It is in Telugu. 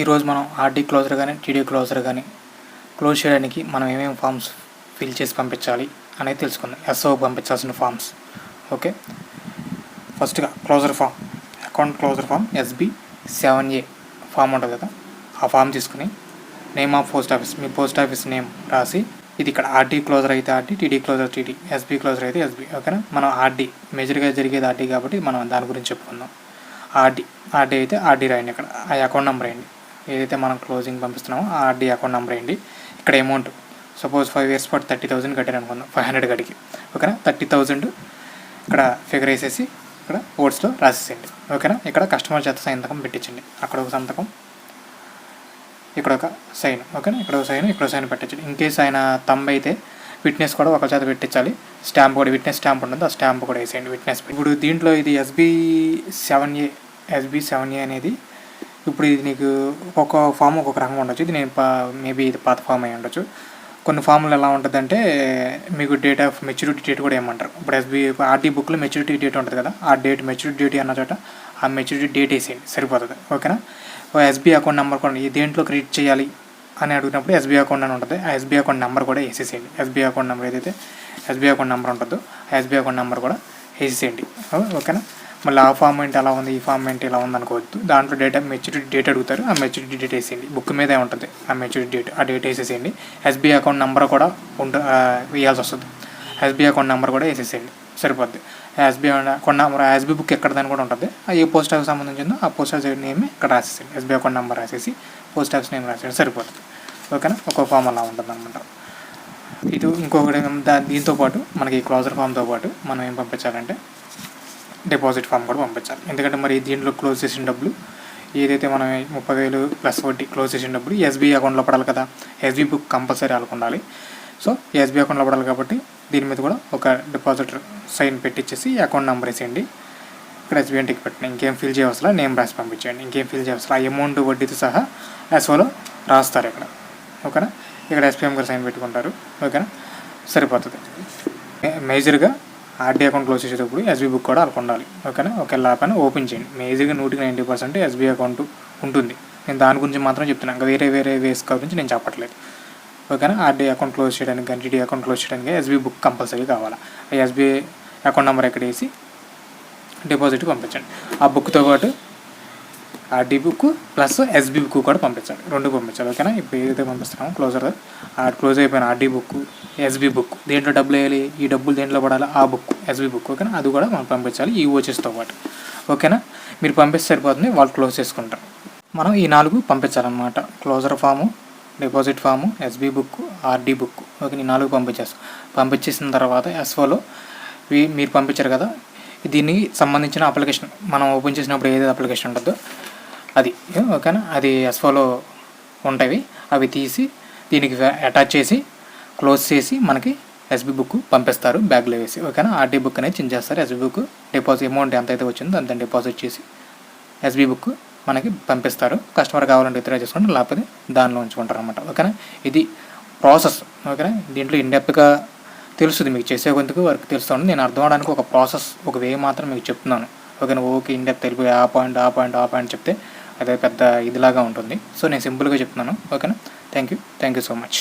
ఈరోజు మనం ఆర్డీ క్లోజర్ కానీ టీడీ క్లోజర్ కానీ క్లోజ్ చేయడానికి మనం ఏమేమి ఫామ్స్ ఫిల్ చేసి పంపించాలి అనేది తెలుసుకుందాం. ఎస్ఓ పంపించాల్సిన ఫామ్స్. ఓకే, ఫస్ట్గా closure form, account closure form SB7A form ఉంటుంది కదా, ఆ ఫామ్ తీసుకుని నేమ్ ఆఫ్ పోస్ట్ ఆఫీస్, మీ పోస్ట్ ఆఫీస్ నేమ్ రాసి, ఇది ఇక్కడ ఆర్డీ క్లోజర్ అయితే RD, TD closure TD, SB closure అయితే ఎస్బీ. ఓకేనా, మనం ఆర్డీ మేజర్గా జరిగేది ఆర్డీ కాబట్టి మనం దాని గురించి చెప్పుకుందాం. ఆర్డీ అయితే ఆర్డీ రాయండి, ఇక్కడ ఆ అకౌంట్ నెంబర్ వేయండి. ఏదైతే మనం క్లోజింగ్ పంపిస్తున్నామో ఆ ఆర్డీ అకౌంట్ నెంబర్ వేయండి. ఇక్కడ అమౌంట్ సపోజ్ 5 years పాటు 30,000 కట్టారు అనుకుందాం, 500 గడికి. ఓకేనా, 30,000 ఇక్కడ ఫిగర్ వేసేసి ఇక్కడ ఓట్స్లో రాసేసేయండి. ఓకేనా, ఇక్కడ కస్టమర్ చేత సంతకం పెట్టించండి. అక్కడ ఒక సంతకం, ఇక్కడ ఒక సైన్. ఓకేనా, ఇక్కడ ఒక సైన్, ఇక్కడ సైన్ పెట్టించండి. ఇన్ కేసు ఆయన తంబ్ అయితే విట్నెస్ కూడా ఒక చేత పెట్టించాలి. స్టాంప్ కూడా, విట్నెస్ స్టాంప్ ఉంటుంది, ఆ స్టాంప్ కూడా వేసేయండి విట్నెస్. ఇప్పుడు దీంట్లో ఇది SB7A అనేది, ఇప్పుడు ఇది నీకు ఒక్కొక్క ఫామ్ ఒక్కొక్క రకంగా ఉండొచ్చు. ఇది నేను మేబీ ఇది పాత ఫామ్ అయి ఉండొచ్చు. కొన్ని ఫామ్లు ఎలా ఉంటుందంటే మీకు డేట్ ఆఫ్ మెచ్యూరిటీ డేట్ కూడా ఏమంటారు. ఇప్పుడు ఆర్డీ బుక్లో మెచ్యూరిటీ డేట్ ఉంటుంది కదా, ఆ డేట్ మెచ్యూరిటీ డేట్ అన్న చోట ఆ మెచ్యూరిటీ డేట్ వేసేయండి, సరిపోతుంది. ఓకేనా, SB అకౌంట్ నెంబర్ కూడా దేంట్లో క్రియేట్ చేయాలి అని అడిగినప్పుడు SB అకౌంట్ అని ఉంటుంది, ఆ SB అకౌంట్ నెంబర్ కూడా వేసేసేయండి. SB అకౌంట్ నెంబర్ ఏదైతే SB అకౌంట్ నెంబర్ ఉంటుందో ఆ SB అకౌంట్ నెంబర్ కూడా వేసేసేయండి. ఓకేనా, మళ్ళీ ఆ ఫామ్ ఏంటి అలా ఉంది, ఈ ఫామ్ ఏంటి ఇలా ఉంది అనుకోవద్దు. దాంట్లో మెచ్యూరిటీ డేట్ అడుగుతారు, ఆ మెచ్యూరిటీ డేట్ వేసేయండి. బుక్ మీదే ఉంటుంది ఆ మెచ్యూరిటీ డేట్, ఆ డేట్ వేసేసేయండి. SB అకౌంట్ నెంబర్ కూడా వేయాల్సి వస్తుంది, SB అకౌంట్ నెంబర్ కూడా వేసేసేయండి, సరిపోద్ది. SB account number, SB book ఎక్కడదని కూడా ఉంటుంది, ఏ పోస్ట్ ఆఫీస్ సంబంధించిందో ఆ పోస్ట్ ఆఫీస్ నేమ్ ఇక్కడ రాసేసేయండి. SB అకౌంట్ నెంబర్ రాసేసి పోస్ట్ ఆఫీస్ నేమ్ రాసేయండి, సరిపోతుంది. ఓకేనా, ఒక్కో ఫామ్ అలా ఉంటుంది అనమాట. ఇది ఇంకొకటి, దీంతో పాటు మనకి క్లోజర్ ఫామ్తో పాటు మనం ఏం పంపించాలంటే డిపాజిట్ ఫామ్ కూడా పంపించాలి. ఎందుకంటే మరి దీంట్లో క్లోజ్ చేసిన డబ్బులు ఏదైతే మనం 30,000 ప్లస్ వడ్డీ క్లోజ్ చేసిన డబ్బులు SB అకౌంట్లో పడాలి కదా, SB బుక్ కంపల్సరీ వాళ్ళకు ఉండాలి. సో SB అకౌంట్లో పడాలి కాబట్టి దీని మీద కూడా ఒక డిపాజిట్ సైన్ పెట్టించేసి అకౌంట్ నెంబర్ వేసేయండి. ఇక్కడ SB టిక్ పెట్టండి, ఇంకేం ఫిల్ చేయవలసిన, నేమ్ రాసి పంపించండి, ఇంకేం ఫిల్ చేయవలసిన. ఆ అమౌంట్ వడ్డీతో సహా SOలో రాస్తారు ఇక్కడ. ఓకేనా, ఇక్కడ SPM గారు సైన్ పెట్టుకుంటారు. ఓకేనా, సరిపోతుంది. మేజర్గా ఆర్డీ అకౌంట్ క్లోజ్ చేసేటప్పుడు SB బుక్ కూడా వాళ్ళకు ఉండాలి. ఓకేనా, ఒక ల్యాప్ అని ఓపెన్ చేయండి. మేజర్గా 90% SB అకౌంట్ ఉంటుంది. నేను దాని గురించి మాత్రం చెప్తున్నాను, ఇంకా వేరే వేస్ గురించి నేను చెప్పట్లేదు. ఓకేనా, ఆర్డీ అకౌంట్ క్లోజ్ చేయడానికి కానీ టీడీ అకౌంట్ క్లోజ్ చేయడానికి SB బుక్ కంపల్సరీ కావాలా. ఆ SB అకౌంట్ నెంబర్ ఎక్కడ వేసి డిపాజిట్ పంపించండి. ఆ బుక్తో పాటు RD book plus SB book కూడా పంపించాలి, రెండు పంపించాలి. ఓకేనా, ఇప్పుడు ఏదైతే పంపిస్తున్నామో క్లోజర్, ఆ క్లోజ్ అయిపోయిన ఆర్డీ బుక్, SB బుక్, దేంట్లో డబ్బులు వేయాలి, ఈ డబ్బులు దేంట్లో పడాలి, ఆ బుక్ SB బుక్. ఓకేనా, అది కూడా మనం పంపించాలి ఈ ఓచెస్తో పాటు. ఓకేనా, మీరు పంపిస్తే సరిపోతుంది, వాళ్ళు క్లోజ్ చేసుకుంటారు. మనం ఈ 4 పంపించాలన్నమాట: closure form, deposit form, SB book, RD book. Okay, ఈ 4 పంపించేస్తాం. పంపించేసిన తర్వాత SOలో మీరు పంపించారు కదా, దీనికి సంబంధించిన అప్లికేషన్ మనం ఓపెన్ చేసినప్పుడు ఏదైతే అప్లికేషన్ ఉంటుందో అది. ఓకేనా, అది SOలో ఉంటాయి, అవి తీసి దీనికి అటాచ్ చేసి క్లోజ్ చేసి మనకి SB బుక్ పంపిస్తారు బ్యాగ్లో వేసి. ఓకేనా, ఆర్డీ బుక్ అనేది చించేస్తారు. SB బుక్ డిపాజిట్ అమౌంట్ ఎంత అయితే వచ్చిందో అంత డిపాజిట్ చేసి SB బుక్ మనకి పంపిస్తారు. కస్టమర్ కావాలంటే ఇతర చేసుకుంటే, లేకపోతే దానిలో ఉంచుకుంటారు అనమాట. ఓకేనా, ఇది ప్రాసెస్. ఓకేనా, దీంట్లో ఇన్డెప్త్గా తెలుస్తుంది, మీకు చేసే కొందుకు వర్క్ తెలుస్తుంది. నేను అర్థం అవడానికి ఒక ప్రాసెస్, ఒక వే మాత్రం మీకు చెప్తున్నాను. ఓకేనా, ఓకే ఇన్డెప్త్ వెళ్ళిపోయి ఆ పాయింట్ చెప్తే అదే పెద్ద ఇదిలాగా ఉంటుంది. సో నేను సింపుల్గా చెప్తున్నాను. ఓకేనా, థ్యాంక్ యూ సో మచ్.